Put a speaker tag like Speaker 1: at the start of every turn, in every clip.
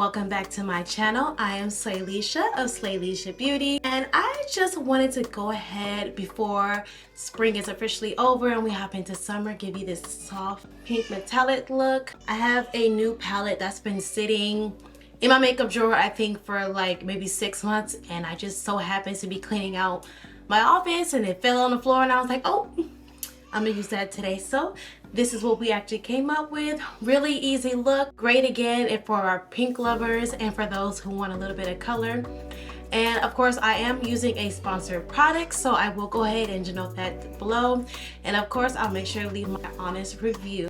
Speaker 1: welcome back to my channel. I am Slaylisha of Slaylisha Beauty, and I just wanted to go ahead before spring is officially over and we hop into summer, give you this soft pink metallic look. I have a new palette that's been sitting in my makeup drawer I think for like maybe 6 months, and I just so happened to be cleaning out my office and it fell on the floor and I was like, oh, I'm gonna use that today. So this is what we actually came up with. Really easy look, great again and for our pink lovers and for those who want a little bit of color. And of course I am using a sponsored product, so I will go ahead and denote that below. And of course I'll make sure to leave my honest review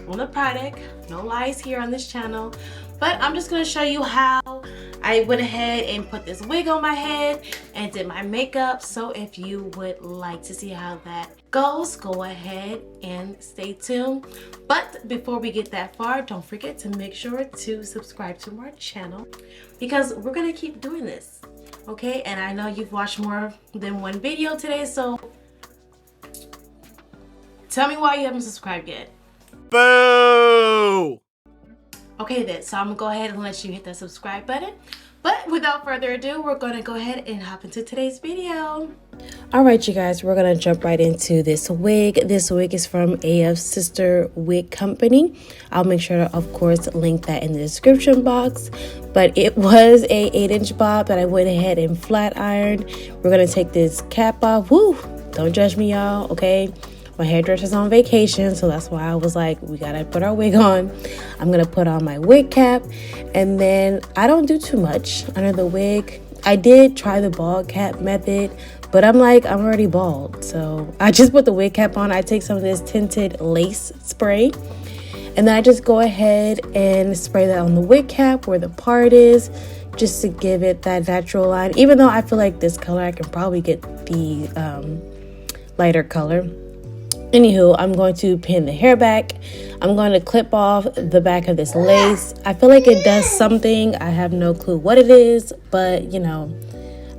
Speaker 1: on the product. No lies here on this channel. But I'm just gonna show you how I went ahead and put this wig on my head and did my makeup. So if you would like to see how that goes, go ahead and stay tuned. But before we get that far, don't forget to make sure to subscribe to our channel because we're gonna keep doing this, okay? And I know you've watched more than one video today, so tell me why you haven't subscribed yet.
Speaker 2: Boo!
Speaker 1: Okay then, so I'm gonna go ahead and let you hit that subscribe button. But without further ado, we're gonna go ahead and hop into today's video. Alright you guys, we're gonna jump right into this wig. This wig is from AF's sister wig company. I'll make sure to of course link that in the description box. But it was a 8-inch bob that I went ahead and flat ironed. We're gonna take this cap off. Woo! Don't judge me y'all, okay? My hairdresser's on vacation, so that's why I was like, we gotta put our wig on. I'm gonna put on my wig cap, and then I don't do too much under the wig. I did try the bald cap method, but I'm like, I'm already bald. So I just put the wig cap on. I take some of this tinted lace spray, and then I just go ahead and spray that on the wig cap where the part is, just to give it that natural line. Even though I feel like this color, I can probably get the lighter color. Anywho, I'm going to pin the hair back. I'm going to clip off the back of this lace. I feel like it does something. I have no clue what it is, but you know,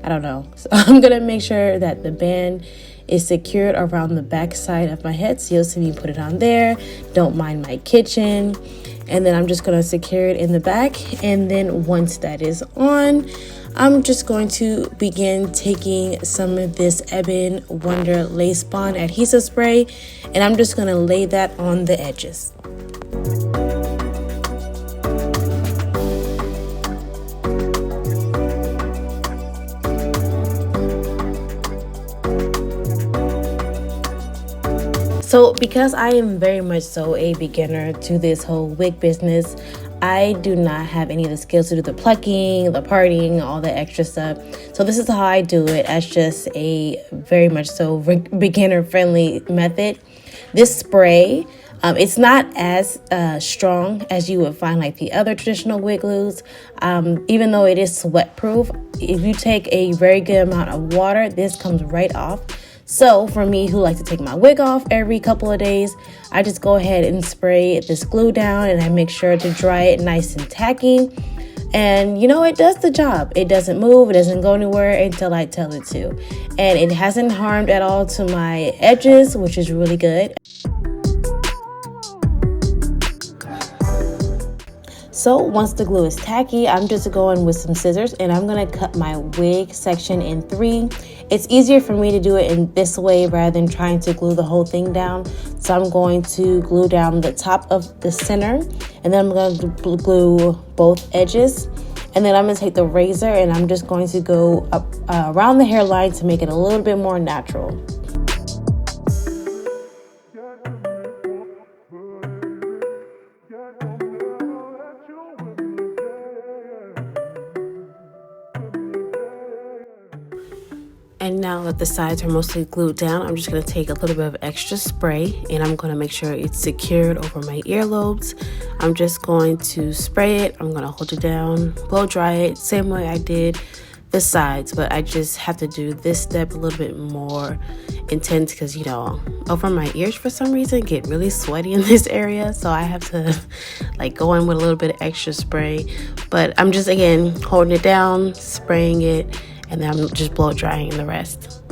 Speaker 1: I don't know. So I'm going to make sure that the band is secured around the back side of my head. So you'll see me put it on there. Don't mind my kitchen. And then I'm just going to secure it in the back. And then once that is on, I'm just going to begin taking some of this Ebon Wonder Lace Bond adhesive spray, and I'm just going to lay that on the edges. So because I am very much so a beginner to this whole wig business, I do not have any of the skills to do the plucking, the parting, all the extra stuff. So this is how I do it, as just a very much so beginner friendly method. This spray, it's not as strong as you would find like the other traditional wig glues. Even though it is sweat proof, if you take a very good amount of water, this comes right off. So for me who like to take my wig off every couple of days, I just go ahead and spray this glue down, and I make sure to dry it nice and tacky. And you know, it does the job. It doesn't move, it doesn't go anywhere until I tell it to. And it hasn't harmed at all to my edges, which is really good. So once the glue is tacky, I'm just going with some scissors and I'm gonna cut my wig section in 3. It's easier for me to do it in this way rather than trying to glue the whole thing down. So I'm going to glue down the top of the center, and then I'm going to glue both edges. And then I'm going to take the razor and I'm just going to go up around the hairline to make it a little bit more natural. And now that the sides are mostly glued down, I'm just going to take a little bit of extra spray and I'm going to make sure it's secured over my earlobes. I'm just going to spray it. I'm going to hold it down, blow dry it, same way I did the sides, but I just have to do this step a little bit more intense because, you know, over my ears for some reason get really sweaty in this area, so I have to like go in with a little bit of extra spray. But I'm just again holding it down, spraying it, and then I'm just blow drying the rest.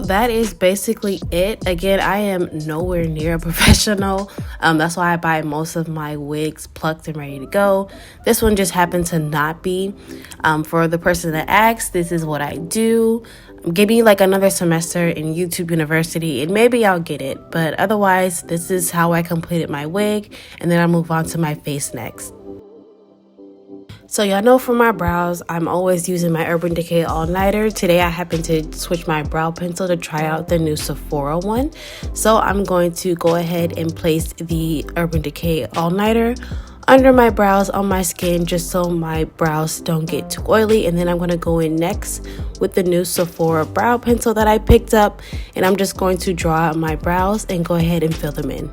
Speaker 1: that is basically it. Again, I am nowhere near a professional. That's why I buy most of my wigs plucked and ready to go. This one just happened to not be. For the person that asked, this is what I do. Give me like another semester in YouTube University and maybe I'll get it. But otherwise, this is how I completed my wig, and then I'll move on to my face next. So y'all know for my brows, I'm always using my Urban Decay all-nighter. Today I happened to switch my brow pencil to try out the new Sephora one. So I'm going to go ahead and place the Urban Decay all-nighter under my brows on my skin just so my brows don't get too oily. And then I'm going to go in next with the new Sephora brow pencil that I picked up. And I'm just going to draw out my brows and go ahead and fill them in.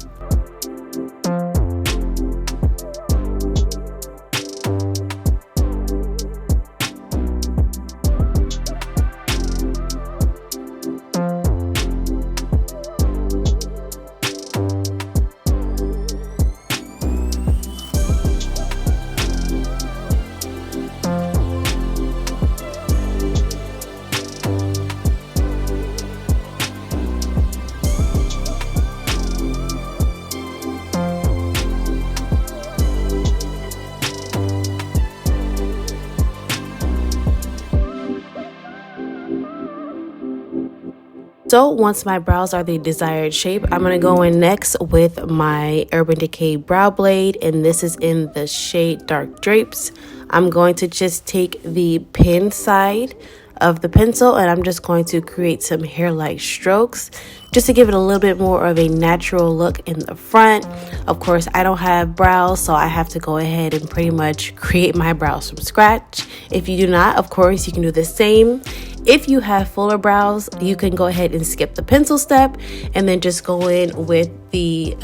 Speaker 1: So once my brows are the desired shape, I'm going to go in next with my Urban Decay brow blade, and this is in the shade Dark Drapes. I'm going to just take the pin side of the pencil and I'm just going to create some hair-like strokes just to give it a little bit more of a natural look in the front. Of course, I don't have brows, so I have to go ahead and pretty much create my brows from scratch. If you do not, of course, you can do the same. If you have fuller brows, you can go ahead and skip the pencil step and then just go in with the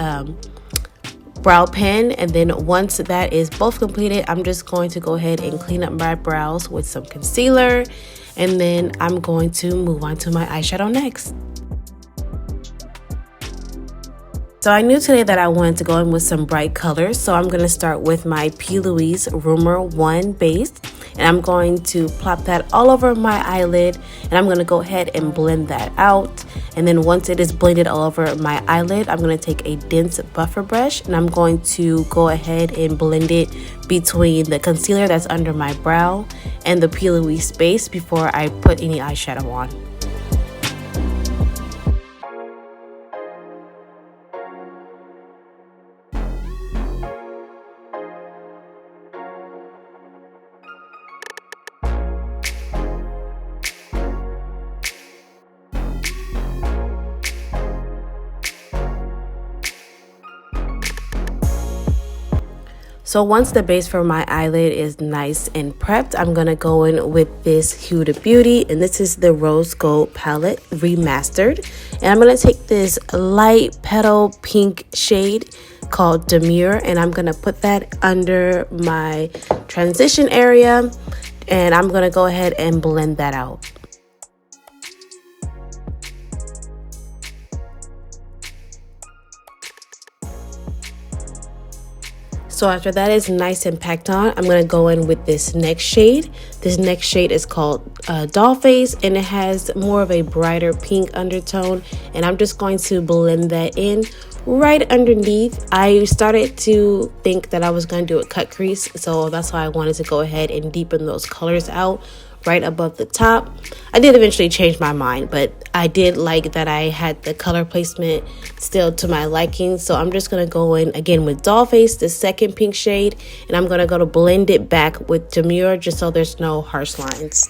Speaker 1: brow pen. And then once that is both completed, I'm just going to go ahead and clean up my brows with some concealer. And then I'm going to move on to my eyeshadow next. So I knew today that I wanted to go in with some bright colors. So I'm going to start with my P. Louise Rumour 1 base. And I'm going to plop that all over my eyelid. And I'm going to go ahead and blend that out. And then once it is blended all over my eyelid, I'm going to take a dense buffer brush. And I'm going to go ahead and blend it between the concealer that's under my brow and the P. Louise base before I put any eyeshadow on. So once the base for my eyelid is nice and prepped, I'm going to go in with this Huda Beauty, and this is the Rose Gold palette Remastered. And I'm going to take this light petal pink shade called DEMURE, and I'm going to put that under my transition area, and I'm going to go ahead and blend that out. So after that is nice and packed on, I'm going to go in with this next shade. This next shade is called DOLLFACE, and it has more of a brighter pink undertone. And I'm just going to blend that in right underneath. I started to think that I was going to do a cut crease, so that's why I wanted to go ahead and deepen those colors out right above the top. I did eventually change my mind, but I did like that I had the color placement still to my liking. So I'm just going to go in again with DOLLFACE, the second pink shade, and I'm going to go to blend it back with DEMURE just so there's no harsh lines.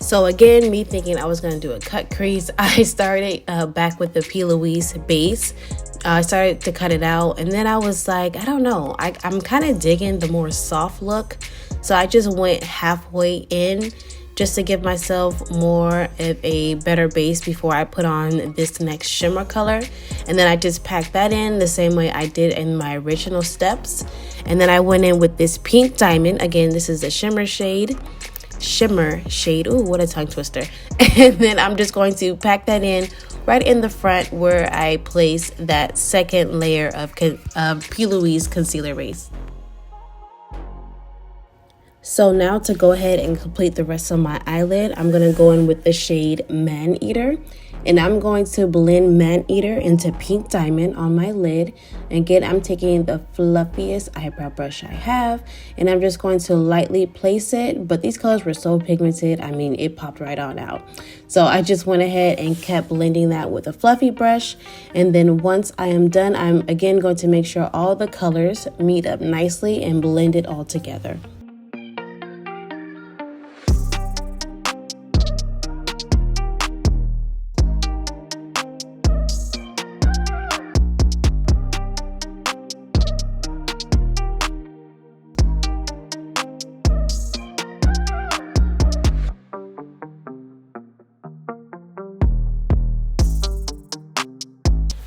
Speaker 1: So again, me thinking I was going to do a cut crease, I started back with the P. Louise base. I started to cut it out, and then I was like, I don't know, I'm kind of digging the more soft look. So I just went halfway in just to give myself more of a better base before I put on this next shimmer color. And then I just packed that in the same way I did in my original steps. And then I went in with this pink diamond. Again, this is the shimmer shade. Ooh, what a tongue twister. And then I'm just going to pack that in right in the front where I place that second layer of P. Louise concealer base. So now to go ahead and complete the rest of my eyelid, I'm going to go in with the shade Maneater. And I'm going to blend Maneater into Pink Diamond on my lid. Again, I'm taking the fluffiest eyebrow brush I have, and I'm just going to lightly place it. But these colors were so pigmented, I mean, it popped right on out. So I just went ahead and kept blending that with a fluffy brush. And then once I am done, I'm again going to make sure all the colors meet up nicely and blend it all together.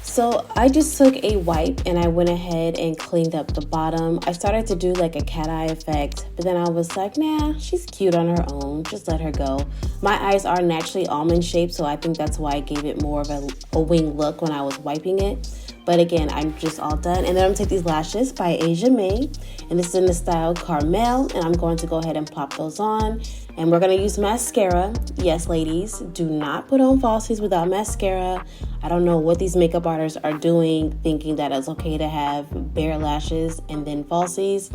Speaker 1: So I just took a wipe and I went ahead and cleaned up the bottom. I started to do like a cat eye effect, but then I was like, nah, she's cute on her own. Just let her go. My eyes are naturally almond shaped, so I think that's why I gave it more of a wing look when I was wiping it. But again, I'm just all done. And then I'm gonna take these lashes by Asia May, and this is in the style Carmel, and I'm going to go ahead and pop those on. And we're gonna use mascara. Yes, ladies, do not put on falsies without mascara. I don't know what these makeup artists are doing, thinking that it's okay to have bare lashes and then falsies.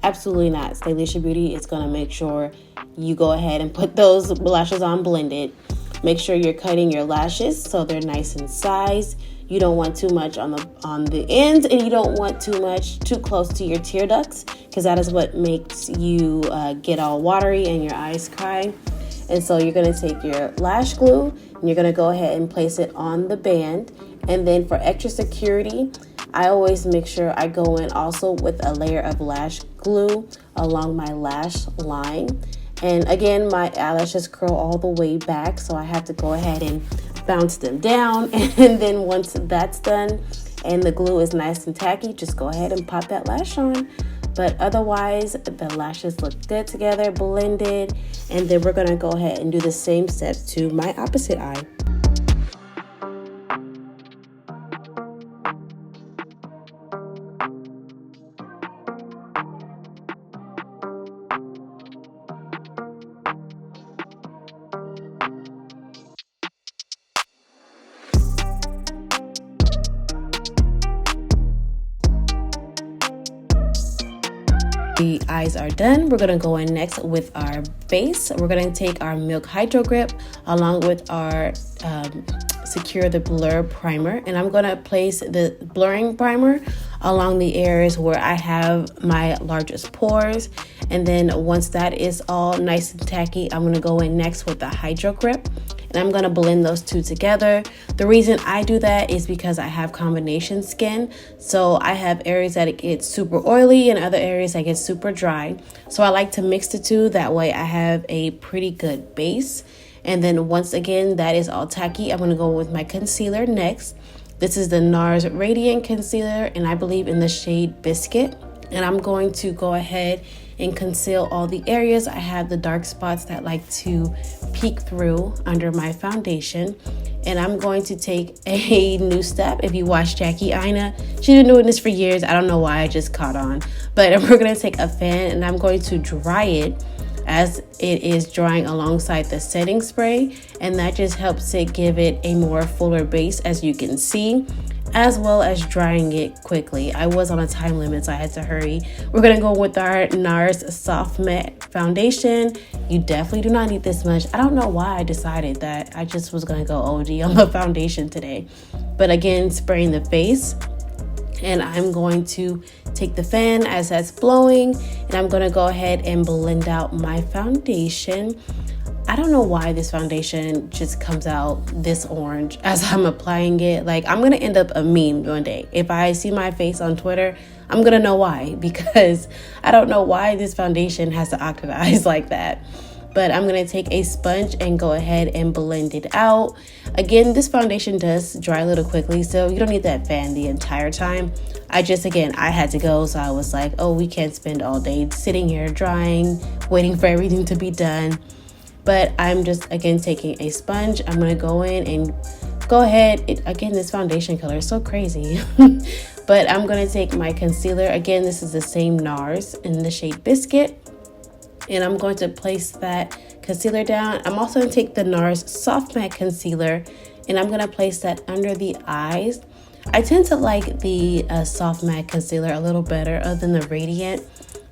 Speaker 1: Absolutely not. Stylisha Beauty is gonna make sure you go ahead and put those lashes on blended. Make sure you're cutting your lashes so they're nice and sized. You don't want too much on the ends, and you don't want too close to your tear ducts, because that is what makes you get all watery and your eyes cry. And so you're going to take your lash glue and you're going to go ahead and place it on the band. And then for extra security, I always make sure I go in also with a layer of lash glue along my lash line. And again, my eyelashes curl all the way back, so I have to go ahead and bounce them down. And then once that's done and the glue is nice and tacky, just go ahead and pop that lash on. But otherwise, the lashes look good together, blended. And then we're gonna go ahead and do the same steps to my opposite eye. The eyes are done. We're gonna go in next with our base. We're gonna take our Milk Hydrogrip along with our Secure the Blur primer, and I'm gonna place the blurring primer along the areas where I have my largest pores. And then once that is all nice and tacky, I'm gonna go in next with the Hydrogrip, and I'm gonna blend those two together. The reason I do that is because I have combination skin. So I have areas that it gets super oily and other areas that get super dry. So I like to mix the two. That way I have a pretty good base. And then once again, that is all tacky, I'm gonna go with my concealer next. This is the NARS Radiant Concealer, and I believe in the shade Bisquit. And I'm going to go ahead and conceal all the areas. I have the dark spots that like to peek through under my foundation. And I'm going to take a new step. If you watch Jackie Aina, she's been doing this for years. I don't know why I just caught on. But we're gonna take a fan and I'm going to dry it as it is drying alongside the setting spray, and that just helps it give it a more fuller base, as you can see, as well as drying it quickly. I was on a time limit, so I had to hurry. We're gonna go with our NARS Soft Matte Foundation. You definitely do not need this much. I don't know why I decided that I just was gonna go OD on the foundation today. But again, spraying the face. And I'm going to take the fan as that's blowing, and I'm going to go ahead and blend out my foundation. I don't know why this foundation just comes out this orange as I'm applying it. Like, I'm going to end up a meme one day. If I see my face on Twitter, I'm going to know why, because I don't know why this foundation has to oxidize like that. But I'm going to take a sponge and go ahead and blend it out. Again, this foundation does dry a little quickly, so you don't need that fan the entire time. I had to go, so I was like, oh, we can't spend all day sitting here drying, waiting for everything to be done. But I'm just, again, taking a sponge. I'm going to go in and go ahead. Again, this foundation color is so crazy. But I'm going to take my concealer. Again, this is the same NARS in the shade Biscuit. And I'm going to place that concealer down. I'm also going to take the NARS Soft Matte Concealer, and I'm going to place that under the eyes. I tend to like the Soft Matte Concealer a little better other than the Radiant,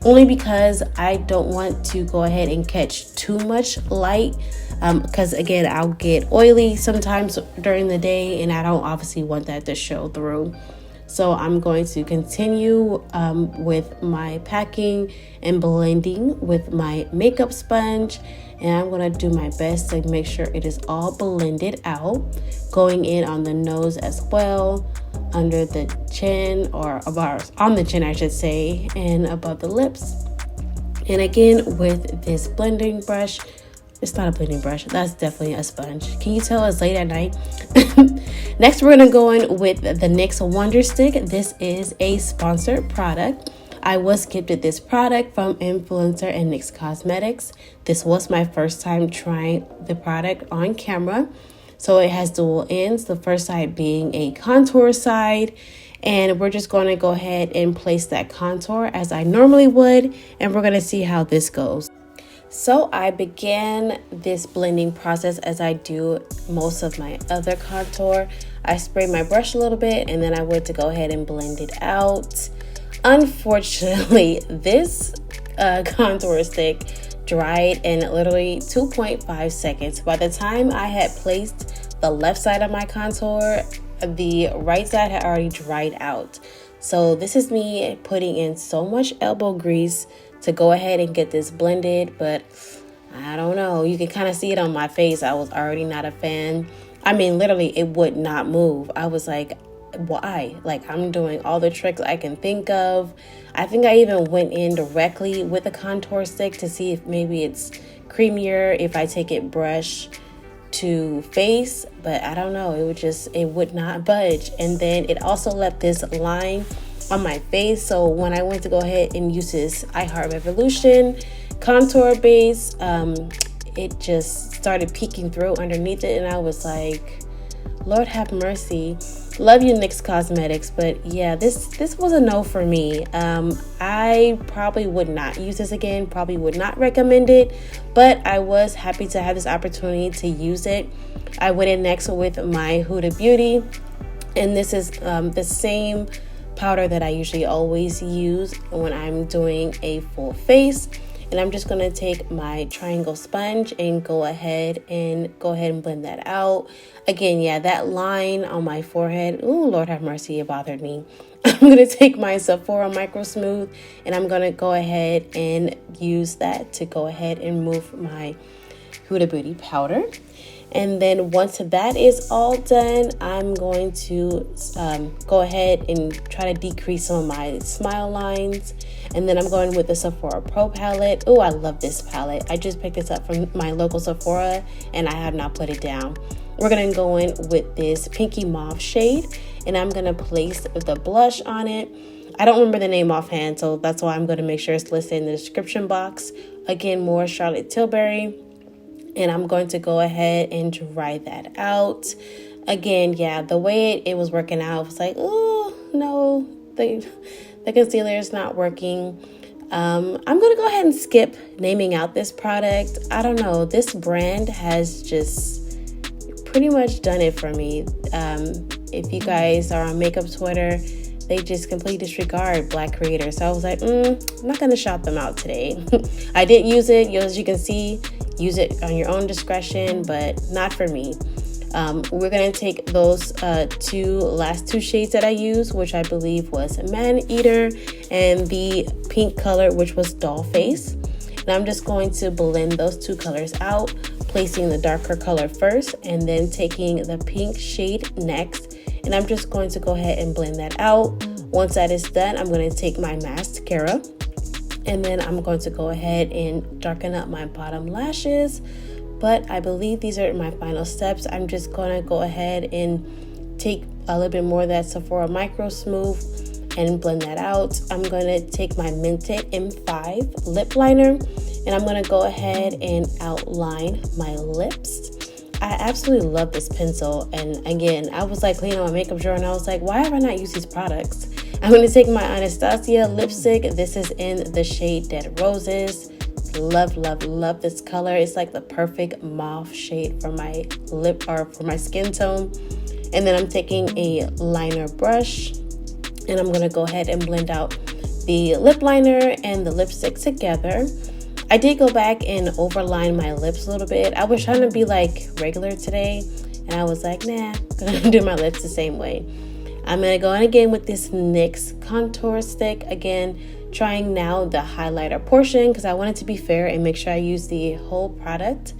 Speaker 1: only because I don't want to go ahead and catch too much light, because again, I'll get oily sometimes during the day, and I don't obviously want that to show through. So I'm going to continue with my packing and blending with my makeup sponge, and I'm going to do my best to make sure it is all blended out, going in on the nose as well, under the chin, or above, on the chin I should say, and above the lips. And again, with this blending brush, it's not a blending brush, that's definitely a sponge. Can you tell it's late at night? Next, we're gonna go in with the NYX Wonder Stick. This is a sponsored product. I was gifted this product from influencer and NYX Cosmetics. This was my first time trying the product on camera. So it has dual ends, the first side being a contour side, and we're just going to go ahead and place that contour as I normally would, and we're going to see how this goes. So I began this blending process as I do most of my other contour. I sprayed my brush a little bit, and then I went to go ahead and blend it out. Unfortunately, this contour stick dried in literally 2.5 seconds. By the time I had placed the left side of my contour, the right side had already dried out. So this is me putting in so much elbow grease to go ahead and get this blended, but I don't know, you can kind of see it on my face. I was already not a fan. I mean, literally it would not move. I was like, why? Like, I'm doing all the tricks I can think of. I think I even went in directly with a contour stick to see if maybe it's creamier if I take it brush to face, but I don't know, it would not budge. And then it also left this line on my face, so when I went to go ahead and use this I Heart Revolution contour base, it just started peeking through underneath it, and I was like, Lord have mercy. Love you, NYX Cosmetics, but yeah, this was a no for me. I probably would not use this again, probably would not recommend it, but I was happy to have this opportunity to use it. I went in next with my Huda Beauty, and this is the same powder that I usually always use when I'm doing a full face. And I'm just going to take my triangle sponge and go ahead and blend that out. Again, yeah, that line on my forehead, ooh, Lord have mercy, it bothered me. I'm going to take my SEPHORA Microsmooth, and I'm going to go ahead and use that to go ahead and move my Huda Beauty powder. And then once that is all done, I'm going to go ahead and try to decrease some of my smile lines. And then I'm going with the Sephora Pro palette. Oh, I love this palette. I just picked this up from my local Sephora, and I have not put it down. We're going to go in with this pinky mauve shade, and I'm going to place the blush on it. I don't remember the name offhand, so that's why I'm going to make sure it's listed in the description box. Again, more Charlotte Tilbury. And I'm going to go ahead and dry that out. Again, yeah, the way it was working out, I was like, oh, no, the concealer is not working. I'm going to go ahead and skip naming out this product. I don't know. This brand has just pretty much done it for me. If you guys are on makeup Twitter, they just completely disregard Black creators. So I was like, I'm not going to shout them out today. I did use it, as you can see. Use it on your own discretion, but not for me. We're going to take those last two shades that I used, which I believe was MANEATER and the pink color, which was DOLLFACE. And I'm just going to blend those two colors out, placing the darker color first and then taking the pink shade next. And I'm just going to go ahead and blend that out. Once that is done, I'm going to take my mascara, and then I'm going to go ahead and darken up my bottom lashes. But I believe these are my final steps. I'm just going to go ahead and take a little bit more of that Sephora Microsmooth and blend that out. I'm going to take my Mented M5 lip liner, and I'm going to go ahead and outline my lips. I absolutely love this pencil. And again, I was like cleaning my makeup drawer, and I was like, why have I not used these products? I'm going to take my Anastasia lipstick. This is in the shade Dead Roses. Love, love, love this color. It's like the perfect mauve shade for my lip or for my skin tone. And then I'm taking a liner brush and I'm gonna go ahead and blend out the lip liner and the lipstick together. I did go back and overline my lips a little bit. I was trying to be like regular today, and I was like, nah, I'm gonna do my lips the same way. I'm gonna go in again with this NYX contour stick. Again, trying now the highlighter portion because I wanted to be fair and make sure I use the whole product.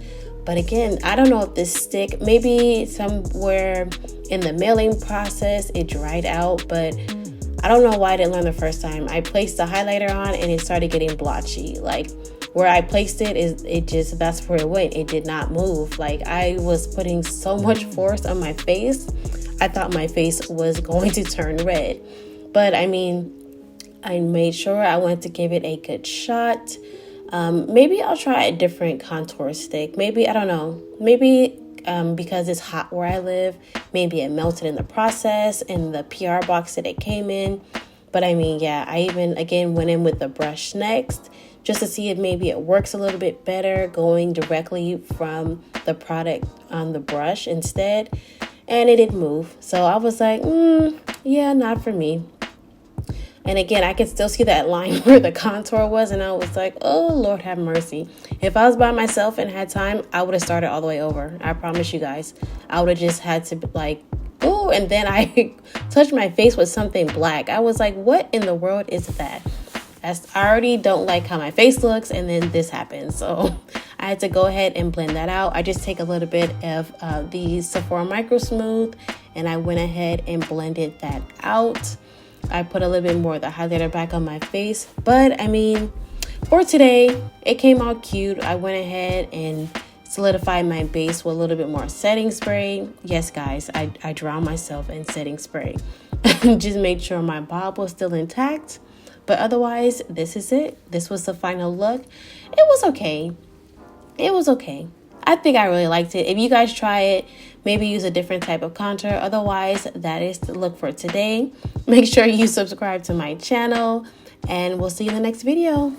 Speaker 1: But again, I don't know if this stick, maybe somewhere in the mailing process, it dried out, but I don't know why I didn't learn the first time. I placed the highlighter on and it started getting blotchy. Like where I placed it is, it just, that's where it went. It did not move. Like I was putting so much force on my face. I thought my face was going to turn red. But I mean, I made sure I wanted to give it a good shot. Maybe I'll try a different contour stick. Maybe, I don't know. Maybe because it's hot where I live, maybe it melted in the process in the PR box that it came in. But I mean, yeah, I even again went in with the brush next just to see if maybe it works a little bit better going directly from the product on the brush instead. And it didn't move. So I was like, yeah, not for me. And again, I could still see that line where the contour was. And I was like, oh, Lord have mercy. If I was by myself and had time, I would have started all the way over. I promise you guys. I would have just had to like, oh, and then I touched my face with something black. I was like, what in the world is that? I already don't like how my face looks. And then this happened. So I had to go ahead and blend that out. I just take a little bit of the Sephora Microsmooth and I went ahead and blended that out. I put a little bit more of the highlighter back on my face. But I mean, for today, it came out cute. I went ahead and solidified my base with a little bit more setting spray. Yes, guys, I drowned myself in setting spray. Just made sure my bob was still intact. But otherwise, this is it. This was the final look. It was okay. It was okay. I think I really liked it. If you guys try it, maybe use a different type of contour. Otherwise, that is the look for today. Make sure you subscribe to my channel and we'll see you in the next video.